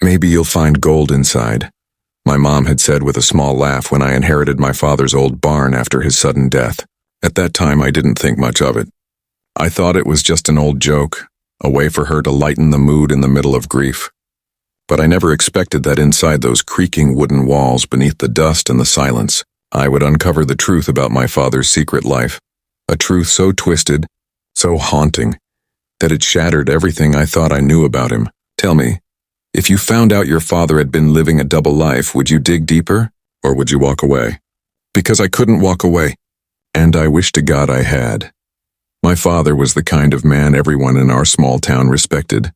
Maybe you'll find gold inside, my mom had said with a small laugh when I inherited my father's old barn after his sudden death. At that time, I didn't think much of it. I thought it was just an old joke, a way for her to lighten the mood in the middle of grief. But I never expected that inside those creaking wooden walls beneath the dust and the silence, I would uncover the truth about my father's secret life. A truth so twisted, so haunting, that it shattered everything I thought I knew about him. Tell me, if you found out your father had been living a double life, would you dig deeper, or would you walk away? Because I couldn't walk away, and I wish to God I had. My father was the kind of man everyone in our small town respected.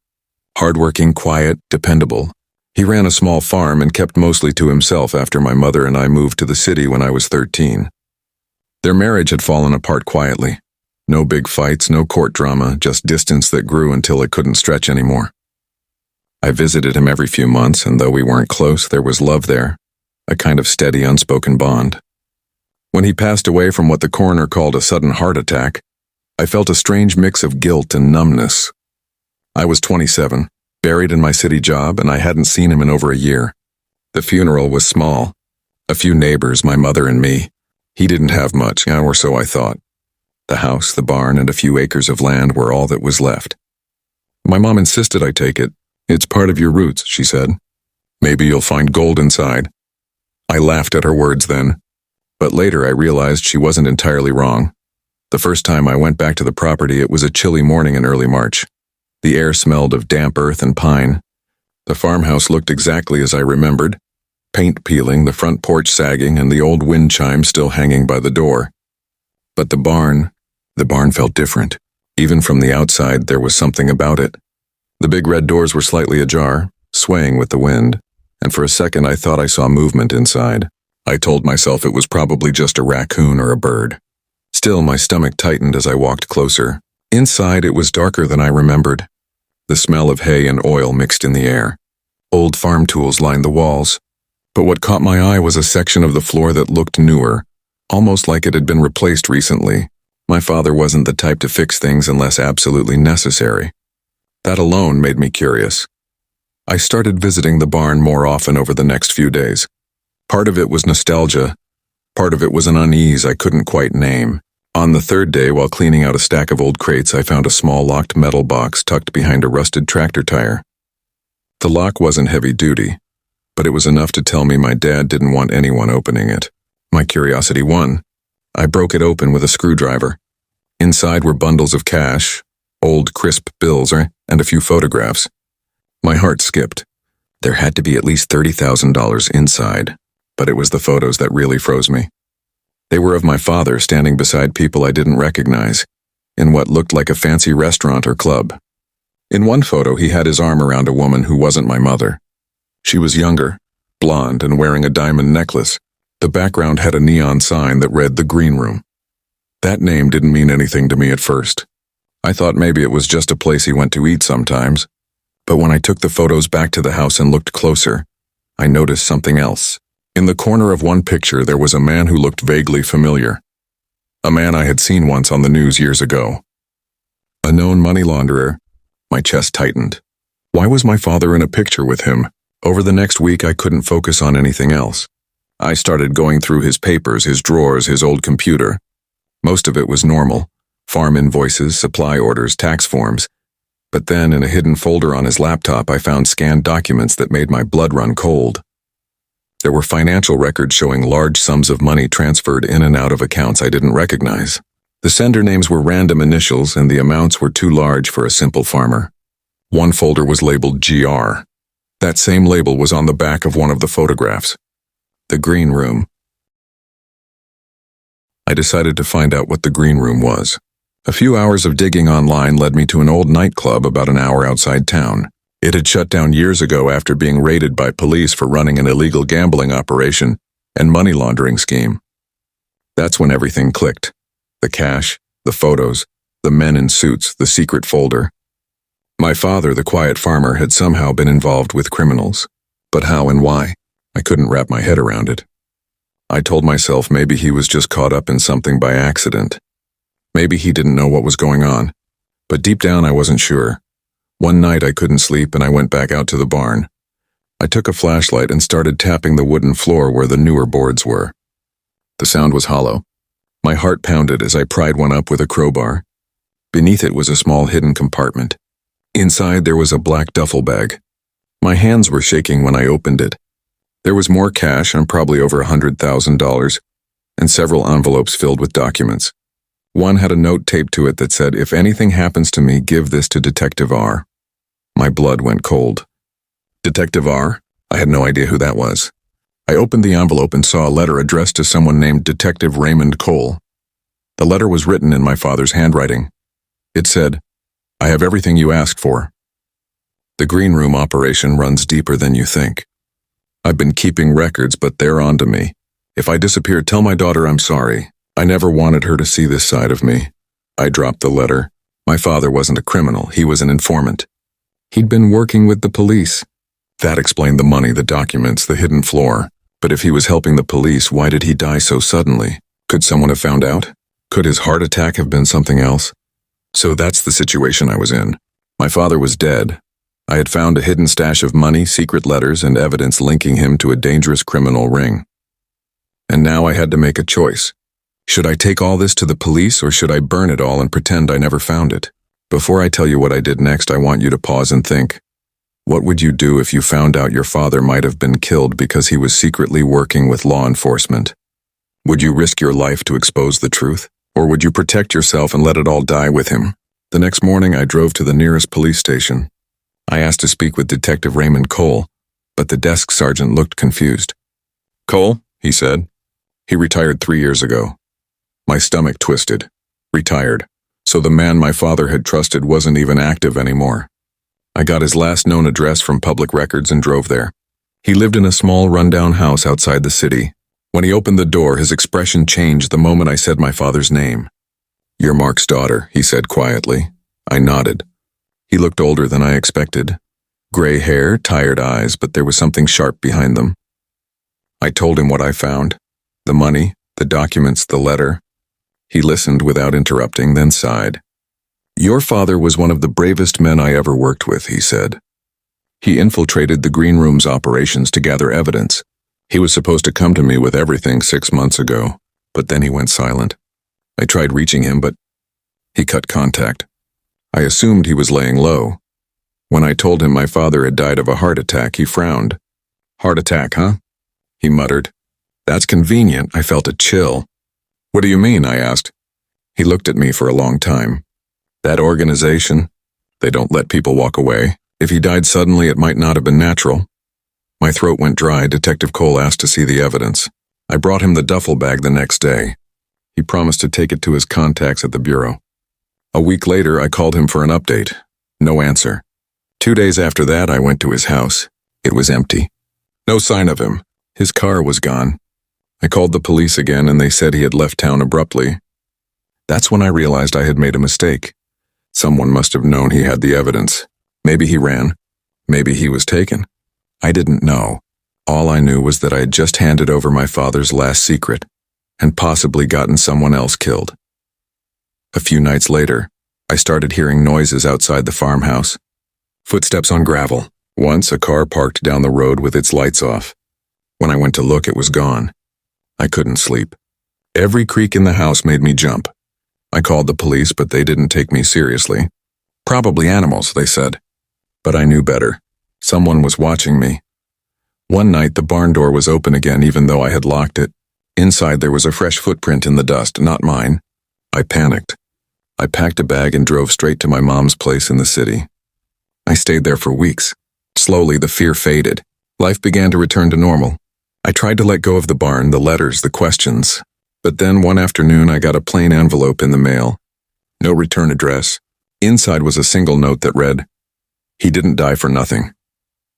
Hardworking, quiet, dependable. He ran a small farm and kept mostly to himself after my mother and I moved to the city when I was 13. Their marriage had fallen apart quietly. No big fights, no court drama, just distance that grew until it couldn't stretch anymore. I visited him every few months, and though we weren't close, there was love there, a kind of steady, unspoken bond. When he passed away from what the coroner called a sudden heart attack, I felt a strange mix of guilt and numbness. I was 27, buried in my city job, and I hadn't seen him in over a year. The funeral was small. A few neighbors, my mother and me. He didn't have much, or so I thought. The house, the barn, and a few acres of land were all that was left. My mom insisted I take it. It's part of your roots, she said. Maybe you'll find gold inside. I laughed at her words then, but later I realized she wasn't entirely wrong. The first time I went back to the property, it was a chilly morning in early March. The air smelled of damp earth and pine. The farmhouse looked exactly as I remembered, paint peeling, the front porch sagging, and the old wind chime still hanging by the door. But the barn felt different. Even from the outside, there was something about it. The big red doors were slightly ajar, swaying with the wind, and for a second I thought I saw movement inside. I told myself it was probably just a raccoon or a bird. Still, my stomach tightened as I walked closer. Inside, it was darker than I remembered. The smell of hay and oil mixed in the air. Old farm tools lined the walls, but what caught my eye was a section of the floor that looked newer, almost like it had been replaced recently. My father wasn't the type to fix things unless absolutely necessary. That alone made me curious. I started visiting the barn more often over the next few days. Part of it was nostalgia. Part of it was an unease I couldn't quite name. On the third day, while cleaning out a stack of old crates, I found a small locked metal box tucked behind a rusted tractor tire. The lock wasn't heavy duty, but it was enough to tell me my dad didn't want anyone opening it. My curiosity won. I broke it open with a screwdriver. Inside were bundles of cash, old crisp bills, and a few photographs. My heart skipped. There had to be at least $30,000 inside, but it was the photos that really froze me. They were of my father standing beside people I didn't recognize, in what looked like a fancy restaurant or club. In one photo, he had his arm around a woman who wasn't my mother. She was younger, blonde, and wearing a diamond necklace. The background had a neon sign that read The Green Room. That name didn't mean anything to me at first. I thought maybe it was just a place he went to eat sometimes. But when I took the photos back to the house and looked closer, I noticed something else. In the corner of one picture, there was a man who looked vaguely familiar. A man I had seen once on the news years ago. A known money launderer. My chest tightened. Why was my father in a picture with him? Over the next week, I couldn't focus on anything else. I started going through his papers, his drawers, his old computer. Most of it was normal. Farm invoices, supply orders, tax forms. But then, in a hidden folder on his laptop, I found scanned documents that made my blood run cold. There were financial records showing large sums of money transferred in and out of accounts I didn't recognize. The sender names were random initials, and the amounts were too large for a simple farmer. One folder was labeled GR. That same label was on the back of one of the photographs. The Green Room. I decided to find out what the Green Room was. A few hours of digging online led me to an old nightclub about an hour outside town. It had shut down years ago after being raided by police for running an illegal gambling operation and money laundering scheme. That's when everything clicked. The cash, the photos, the men in suits, the secret folder. My father, the quiet farmer, had somehow been involved with criminals. But how and why? I couldn't wrap my head around it. I told myself maybe he was just caught up in something by accident. Maybe he didn't know what was going on. But deep down I wasn't sure. One night I couldn't sleep and I went back out to the barn. I took a flashlight and started tapping the wooden floor where the newer boards were. The sound was hollow. My heart pounded as I pried one up with a crowbar. Beneath it was a small hidden compartment. Inside there was a black duffel bag. My hands were shaking when I opened it. There was more cash, and probably over $100,000, and several envelopes filled with documents. One had a note taped to it that said, "If anything happens to me, give this to Detective R." My blood went cold. Detective R? I had no idea who that was. I opened the envelope and saw a letter addressed to someone named Detective Raymond Cole. The letter was written in my father's handwriting. It said, "I have everything you asked for. The green room operation runs deeper than you think. I've been keeping records, but they're on to me. If I disappear, tell my daughter I'm sorry. I never wanted her to see this side of me." I dropped the letter. My father wasn't a criminal, he was an informant. He'd been working with the police. That explained the money, the documents, the hidden floor. But if he was helping the police, why did he die so suddenly? Could someone have found out? Could his heart attack have been something else? So that's the situation I was in. My father was dead. I had found a hidden stash of money, secret letters, and evidence linking him to a dangerous criminal ring. And now I had to make a choice. Should I take all this to the police, or should I burn it all and pretend I never found it? Before I tell you what I did next, I want you to pause and think. What would you do if you found out your father might have been killed because he was secretly working with law enforcement? Would you risk your life to expose the truth? Or would you protect yourself and let it all die with him? The next morning, I drove to the nearest police station. I asked to speak with Detective Raymond Cole, but the desk sergeant looked confused. "Cole?" he said. "He retired 3 years ago." My stomach twisted. Retired. So the man my father had trusted wasn't even active anymore. I got his last known address from public records and drove there. He lived in a small rundown house outside the city. When he opened the door, his expression changed the moment I said my father's name. "You're Mark's daughter," he said quietly. I nodded. He looked older than I expected. Gray hair, tired eyes, but there was something sharp behind them. I told him what I found. The money, the documents, the letter. He listened without interrupting, then sighed. "Your father was one of the bravest men I ever worked with," he said. "He infiltrated the Green Room's operations to gather evidence. He was supposed to come to me with everything 6 months ago, but then he went silent. I tried reaching him, but he cut contact. I assumed he was laying low. When I told him my father had died of a heart attack, he frowned. 'Heart attack, huh?' he muttered. 'That's convenient.' I felt a chill. 'What do you mean?' I asked. He looked at me for a long time. 'That organization, they don't let people walk away. If he died suddenly, it might not have been natural.' My throat went dry. Detective Cole asked to see the evidence. I brought him the duffel bag the next day. He promised to take it to his contacts at the bureau. A week later, I called him for an update. No answer. 2 days after that, I went to his house. It was empty. No sign of him. His car was gone. I called the police again, and they said he had left town abruptly. That's when I realized I had made a mistake. Someone must have known he had the evidence. Maybe he ran. Maybe he was taken. I didn't know. All I knew was that I had just handed over my father's last secret, and possibly gotten someone else killed. A few nights later, I started hearing noises outside the farmhouse. Footsteps on gravel. Once, a car parked down the road with its lights off. When I went to look, it was gone. I couldn't sleep. Every creak in the house made me jump. I called the police, but they didn't take me seriously. Probably animals, they said. But I knew better. Someone was watching me. One night, the barn door was open again, even though I had locked it. Inside, there was a fresh footprint in the dust, not mine. I panicked. I packed a bag and drove straight to my mom's place in the city. I stayed there for weeks. Slowly, the fear faded. Life began to return to normal. I tried to let go of the barn, the letters, the questions. But then one afternoon, I got a plain envelope in the mail. No return address. Inside was a single note that read, "He didn't die for nothing."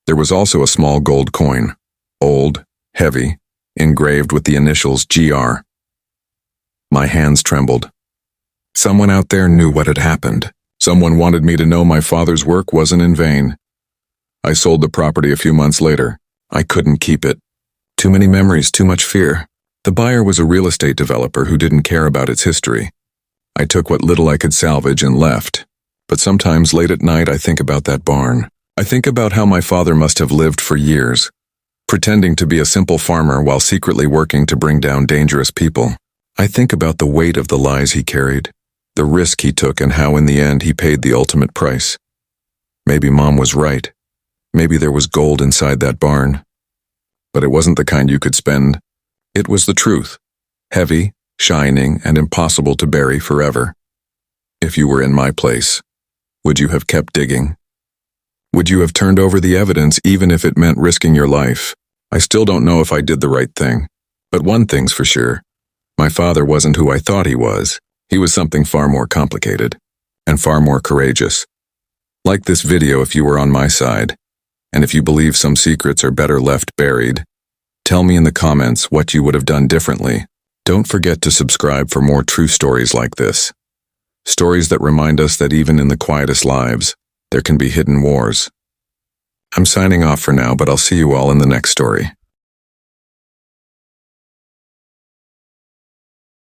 There was also a small gold coin, old, heavy, engraved with the initials GR. My hands trembled. Someone out there knew what had happened. Someone wanted me to know my father's work wasn't in vain. I sold the property a few months later. I couldn't keep it. Too many memories, too much fear. The buyer was a real estate developer who didn't care about its history. I took what little I could salvage and left. But sometimes late at night I think about that barn. I think about how my father must have lived for years, pretending to be a simple farmer while secretly working to bring down dangerous people. I think about the weight of the lies he carried, the risk he took, and how in the end he paid the ultimate price. Maybe Mom was right. Maybe there was gold inside that barn. But it wasn't the kind you could spend. It was the truth, heavy, shining, and impossible to bury forever. If you were in my place, would you have kept digging? Would you have turned over the evidence even if it meant risking your life? I still don't know if I did the right thing. But one thing's for sure. My father wasn't who I thought he was. He was something far more complicated and far more courageous. Like this video if you were on my side, and if you believe some secrets are better left buried, tell me in the comments what you would have done differently. Don't forget to subscribe for more true stories like this. Stories that remind us that even in the quietest lives, there can be hidden wars. I'm signing off for now, but I'll see you all in the next story.